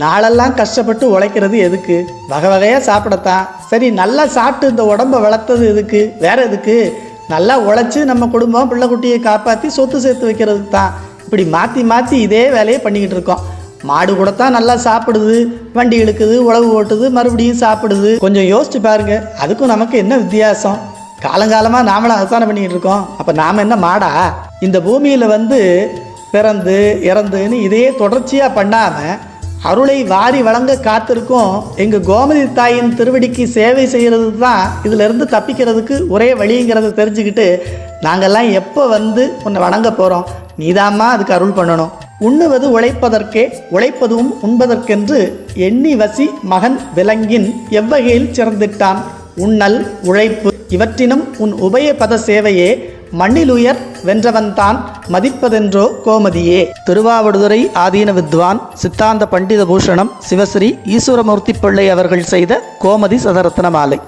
நாளெல்லாம் கஷ்டப்பட்டு உழைக்கிறது எதுக்கு? வகை வகையாக சாப்பிடத்தான். சரி, நல்லா சாப்பிட்டு இந்த உடம்பை வளர்த்தது எதுக்கு? வேற எதுக்கு? நல்லா உழைச்சி நம்ம குடும்பம் பிள்ளை குட்டியை காப்பாற்றி சொத்து சேர்த்து வைக்கிறதுக்கு தான். இப்படி மாற்றி மாற்றி இதே வேலையை பண்ணிக்கிட்டு இருக்கோம். மாடு கூட தான் நல்லா சாப்பிடுது, வண்டி இழுக்குது, உழவு ஓட்டுது, மறுபடியும் சாப்பிடுது. கொஞ்சம் யோசிச்சு பாருங்க, அதுக்கும் நமக்கு என்ன வித்தியாசம்? காலங்காலமாக நாமளும் அதுதானே பண்ணிக்கிட்டு இருக்கோம். அப்போ நாம் என்ன மாடா? இந்த பூமியில் பிறந்து இறந்துன்னு இதையே தொடர்ச்சியாக பண்ணாமல் அருளை வாரி வழங்க காத்திருக்கும் எங்கள் கோமதி தாயின் திருவடிக்கு சேவை செய்கிறது தான் இதிலிருந்து தப்பிக்கிறதுக்கு ஒரே வழிங்கிறத தெரிஞ்சுக்கிட்டு நாங்கள்லாம் எப்போ உன்னை வணங்க போகிறோம்? நீதாம்மா அதுக்கு அருள் பண்ணணும். உண்ணுவது உழைப்பதற்கே, உழைப்பதும் உண்பதற்கென்று எண்ணி வசி மகன் விலங்கின் எவ்வகையில் சிறந்திட்டான். உண்ணல் உழைப்பு இவற்றினும் உன் உபய பத சேவையே மண்ணிலுயர் வென்றவன்தான் மதிப்பதென்றோ கோமதியே. திருவாவடுதுறை ஆதீன வித்வான் சித்தாந்த பண்டித பூஷணம் சிவஸ்ரீ ஈஸ்வரமூர்த்தி பிள்ளை அவர்கள் செய்த கோமதி சதரத்ன மாலை.